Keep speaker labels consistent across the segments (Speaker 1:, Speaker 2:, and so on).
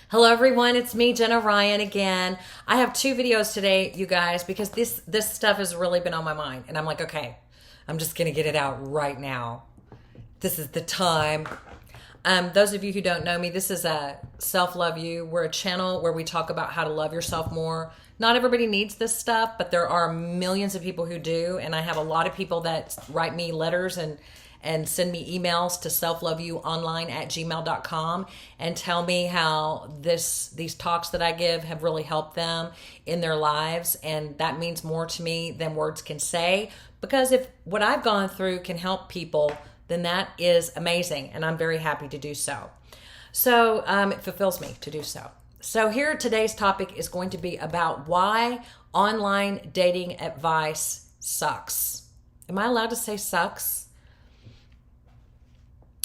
Speaker 1: Hello everyone, it's me, Jenna Ryan again. I have two videos today, you guys, because this stuff has really been on my mind. And I'm like, okay, I'm just gonna get it out right now. This is the time. Those of you who don't know me, this is a SelfLoveU. We're a channel where we talk about how to love yourself more. Not everybody needs this stuff, but there are millions of people who do. And I have a lot of people that write me letters and send me emails to selfloveyouonline@gmail.com and tell me how these talks that I give have really helped them in their lives. And that means more to me than words can say, because if what I've gone through can help people, then that is amazing. And I'm very happy to do so. So it fulfills me to do so. So here today's topic is going to be about why online dating advice sucks. Am I allowed to say sucks?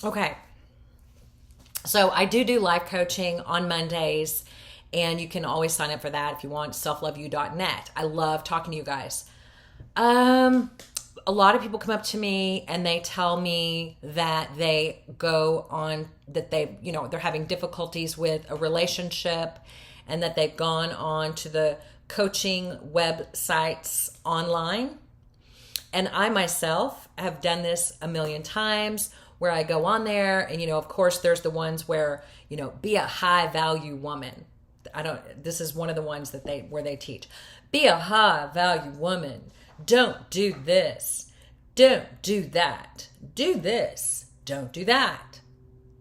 Speaker 1: Okay, so I do life coaching on Mondays, and you can always sign up for that if you want, selfloveu.net. I love talking to you guys. A lot of people come up to me and they tell me that they go on, that they're having difficulties with a relationship and that they've gone on to the coaching websites online. And I myself have done this a million times, where I go on there and, of course there's the ones where, be a high value woman. This is one of the ones where they teach, be a high value woman. Don't do this. Don't do that. Do this. Don't do that.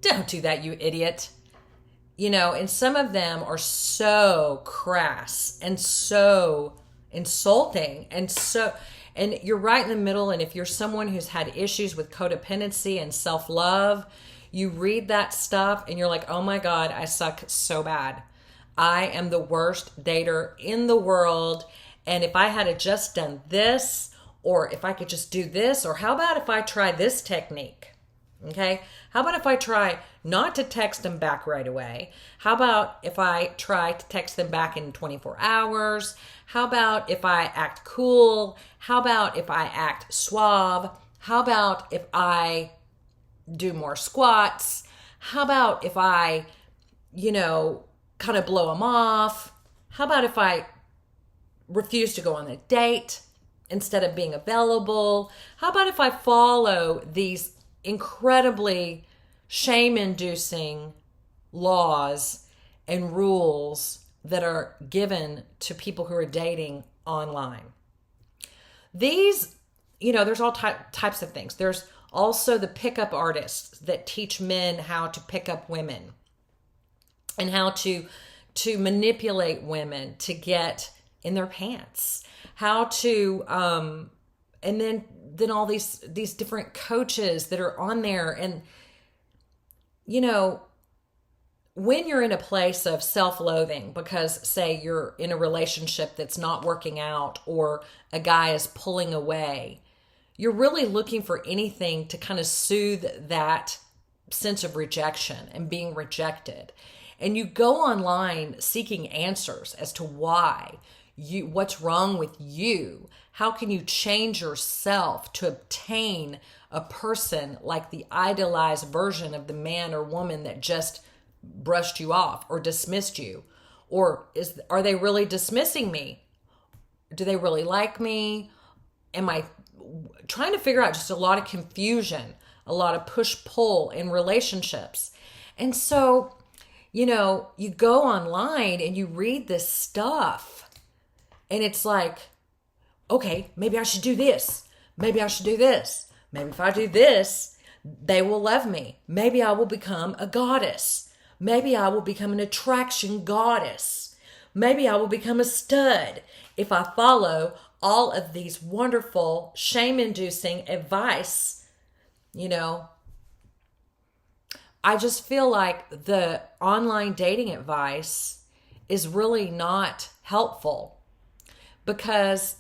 Speaker 1: Don't do that, you idiot. And some of them are so crass and so insulting and you're right in the middle. And if you're someone who's had issues with codependency and self-love, you read that stuff and you're like, oh my God, I suck so bad. I am the worst dater in the world. And if I had just done this, or if I could just do this, or how about if I try this technique? Okay. How about if I try not to text them back right away? How about if I try to text them back in 24 hours? How about if I act cool? How about if I act suave? How about if I do more squats? How about if I, kind of blow them off? How about if I refuse to go on a date instead of being available? How about if I follow these incredibly shame-inducing laws and rules that are given to people who are dating online? These, there's all types of things. There's also the pickup artists that teach men how to pick up women and how to manipulate women to get in their pants, how to, and then all these different coaches that are on there. And, when you're in a place of self-loathing because, say, you're in a relationship that's not working out or a guy is pulling away, you're really looking for anything to kind of soothe that sense of rejection and being rejected. And you go online seeking answers as to what's wrong with you. How can you change yourself to obtain a person like the idealized version of the man or woman that just brushed you off or dismissed you? Or are they really dismissing me? Do they really like me? Am I trying to figure out? Just a lot of confusion, a lot of push-pull in relationships. And so, you go online and you read this stuff and it's like, okay, maybe I should do this. Maybe I should do this. Maybe if I do this, they will love me. Maybe I will become a goddess. Maybe I will become an attraction goddess. Maybe I will become a stud if I follow all of these wonderful, shame-inducing advice. I just feel like the online dating advice is really not helpful, because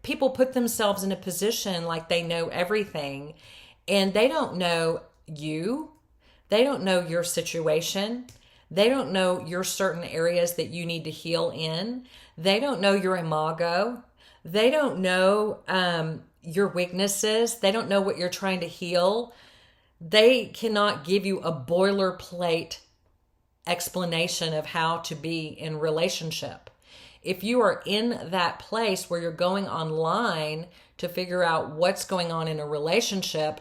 Speaker 1: people put themselves in a position like they know everything, and they don't know you. They don't know your situation. They don't know your certain areas that you need to heal in. They don't know your imago. They don't know your weaknesses. They don't know what you're trying to heal. They cannot give you a boilerplate explanation of how to be in relationship. If you are in that place where you're going online to figure out what's going on in a relationship,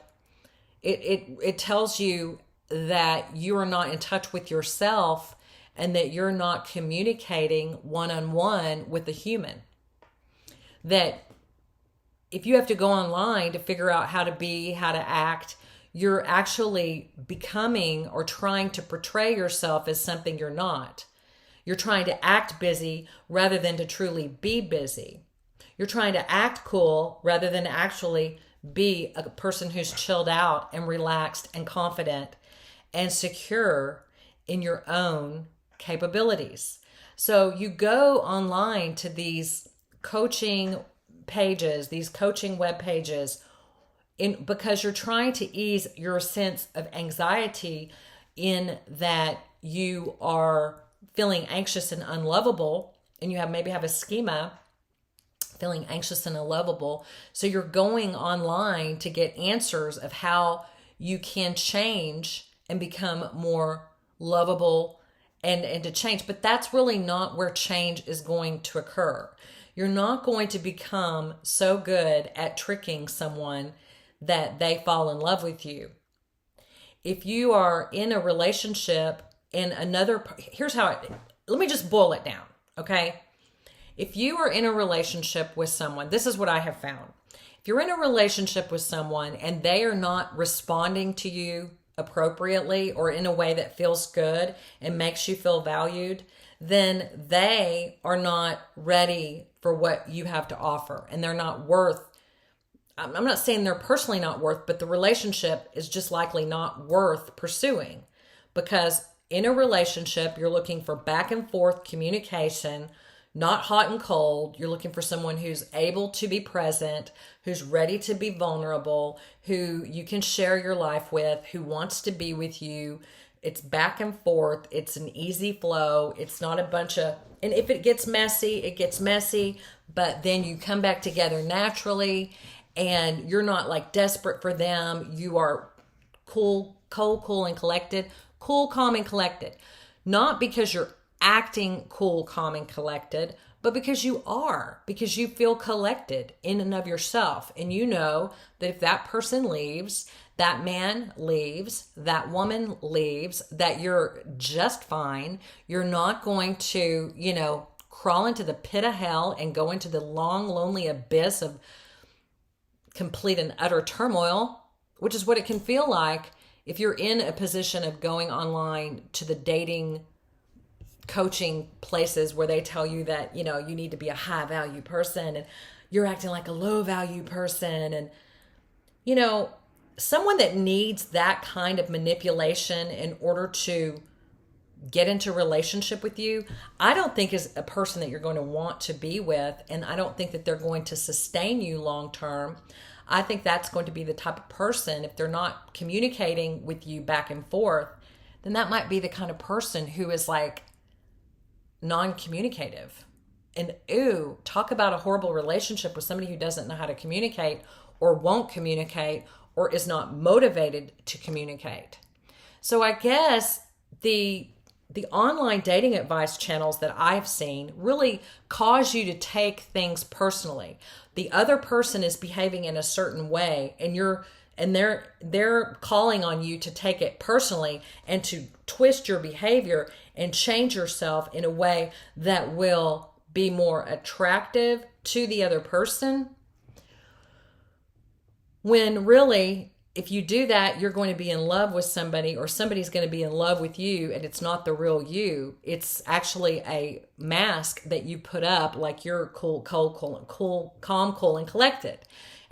Speaker 1: it tells you that you are not in touch with yourself and that you're not communicating one-on-one with a human. That if you have to go online to figure out how to be, how to act, you're actually becoming or trying to portray yourself as something you're not. You're trying to act busy rather than to truly be busy. You're trying to act cool rather than actually be a person who's chilled out and relaxed and confident and secure in your own capabilities. So you go online to these coaching pages, these coaching web pages, because you're trying to ease your sense of anxiety in that you are feeling anxious and unlovable, and you maybe have a schema feeling anxious and unlovable. So you're going online to get answers of how you can change and become more lovable and to change. But that's really not where change is going to occur. You're not going to become so good at tricking someone that they fall in love with you. If you are in a relationship in another, let me just boil it down, okay? If you are in a relationship with someone, this is what I have found. If you're in a relationship with someone and they are not responding to you appropriately or in a way that feels good and makes you feel valued, then they are not ready for what you have to offer. And they're not worth, I'm not saying they're personally not worth, but the relationship is just likely not worth pursuing. Because in a relationship, you're looking for back and forth communication, not hot and cold. You're looking for someone who's able to be present, who's ready to be vulnerable, who you can share your life with, who wants to be with you. It's back and forth. It's an easy flow. It's not a bunch of, and if it gets messy, it gets messy, but then you come back together naturally and you're not like desperate for them. You are cool, and collected. Cool, calm, and collected. Not because you're acting cool, calm, and collected, but because you feel collected in and of yourself. And you know that if that person leaves, that man leaves, that woman leaves, that you're just fine. You're not going to, crawl into the pit of hell and go into the long, lonely abyss of complete and utter turmoil, which is what it can feel like if you're in a position of going online to the dating coaching places where they tell you that, you need to be a high value person and you're acting like a low value person. And, someone that needs that kind of manipulation in order to get into a relationship with you, I don't think is a person that you're going to want to be with. And I don't think that they're going to sustain you long term. I think that's going to be the type of person, if they're not communicating with you back and forth, then that might be the kind of person who is like non-communicative. And talk about a horrible relationship with somebody who doesn't know how to communicate or won't communicate or is not motivated to communicate. So I guess the online dating advice channels that I've seen really cause you to take things personally. The other person is behaving in a certain way and they're calling on you to take it personally and to twist your behavior and change yourself in a way that will be more attractive to the other person. When really, if you do that, you're going to be in love with somebody or somebody's going to be in love with you, and it's not the real you. It's actually a mask that you put up like you're calm, cool, and collected.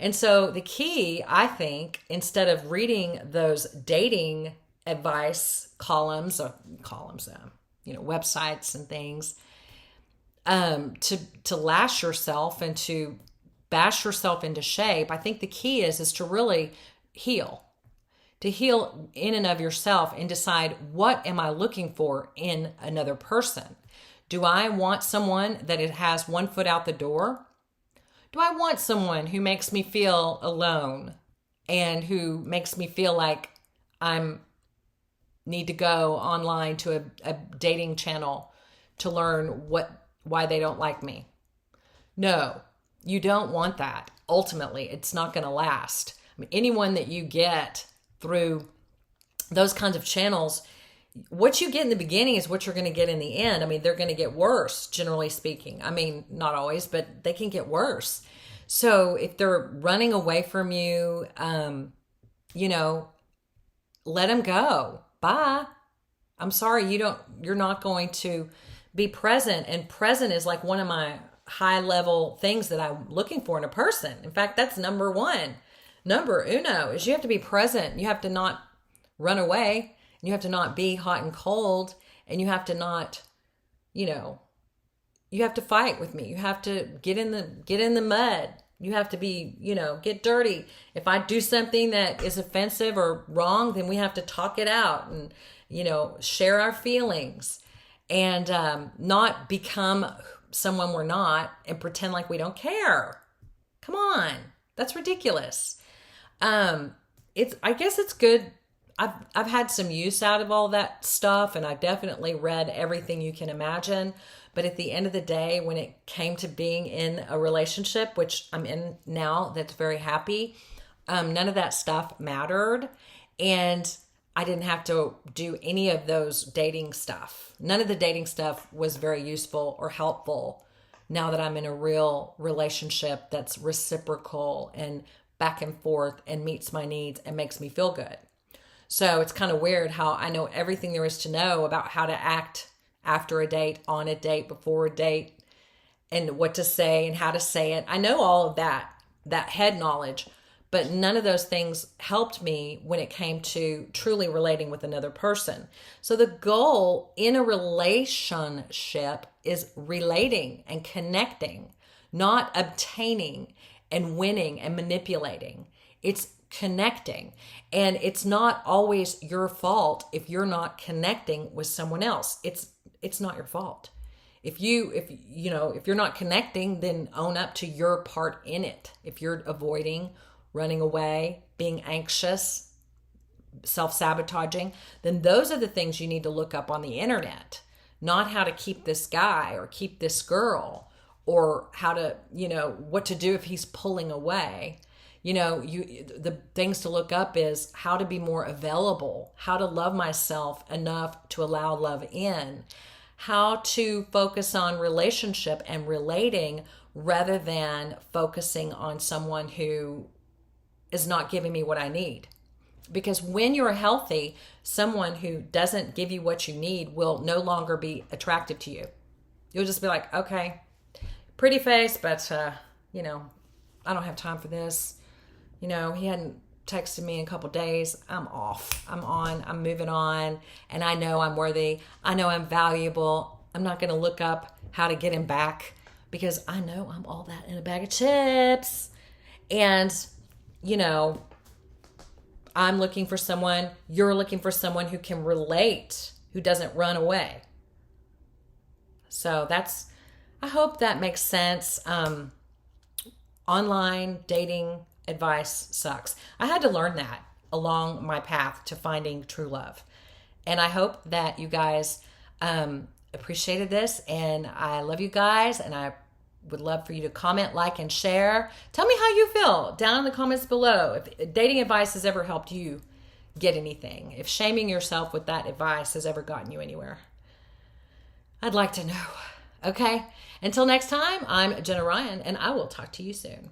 Speaker 1: And so the key, I think, instead of reading those dating advice columns, websites and things, to lash yourself and to bash yourself into shape, I think the key is to really heal in and of yourself and decide, what am I looking for in another person? Do I want someone that it has one foot out the door? Do I want someone who makes me feel alone and who makes me feel like I'm need to go online to a dating channel to learn why they don't like me. No, you don't want that. Ultimately, it's not going to last. I mean, anyone that you get through those kinds of channels, what you get in the beginning is what you're going to get in the end. I mean, they're going to get worse, generally speaking. I mean, not always, but they can get worse. So if they're running away from you, let them go. Bye. I'm sorry, you're not going to be present. And present is like one of my high level things that I'm looking for in a person. In fact, that's number one. Number uno is you have to be present. You have to not run away. You have to not be hot and cold. And you have to not, you have to fight with me. You have to get in the mud. You have to be, get dirty. If I do something that is offensive or wrong, then we have to talk it out and, share our feelings and not become someone we're not and pretend like we don't care. Come on. That's ridiculous. I guess it's good. I've had some use out of all that stuff, and I've definitely read everything you can imagine. But at the end of the day, when it came to being in a relationship, which I'm in now, that's very happy, none of that stuff mattered. And I didn't have to do any of those dating stuff. None of the dating stuff was very useful or helpful now that I'm in a real relationship that's reciprocal and back and forth and meets my needs and makes me feel good. So it's kind of weird how I know everything there is to know about how to act after a date, on a date, before a date, and what to say and how to say it. I know all of that head knowledge, but none of those things helped me when it came to truly relating with another person. So the goal in a relationship is relating and connecting, not obtaining and winning and manipulating. It's connecting. And it's not always your fault if you're not connecting with someone else. It's not your fault. If you're not connecting, then own up to your part in it. If you're avoiding, running away, being anxious, self-sabotaging, then those are the things you need to look up on the internet, not how to keep this guy or keep this girl or how to, what to do if he's pulling away. The things to look up is how to be more available, how to love myself enough to allow love in, how to focus on relationship and relating rather than focusing on someone who is not giving me what I need. Because when you're healthy, someone who doesn't give you what you need will no longer be attractive to you. You'll just be like, okay, pretty face, but, I don't have time for this. He hadn't texted me in a couple days. I'm off. I'm on. I'm moving on. And I know I'm worthy. I know I'm valuable. I'm not going to look up how to get him back because I know I'm all that in a bag of chips. And, I'm looking for someone. You're looking for someone who can relate, who doesn't run away. So I hope that makes sense. Online dating advice sucks. I had to learn that along my path to finding true love. And I hope that you guys appreciated this. And I love you guys. And I would love for you to comment, like, and share. Tell me how you feel down in the comments below. If dating advice has ever helped you get anything. If shaming yourself with that advice has ever gotten you anywhere. I'd like to know. Okay? Until next time, I'm Jenna Ryan, and I will talk to you soon.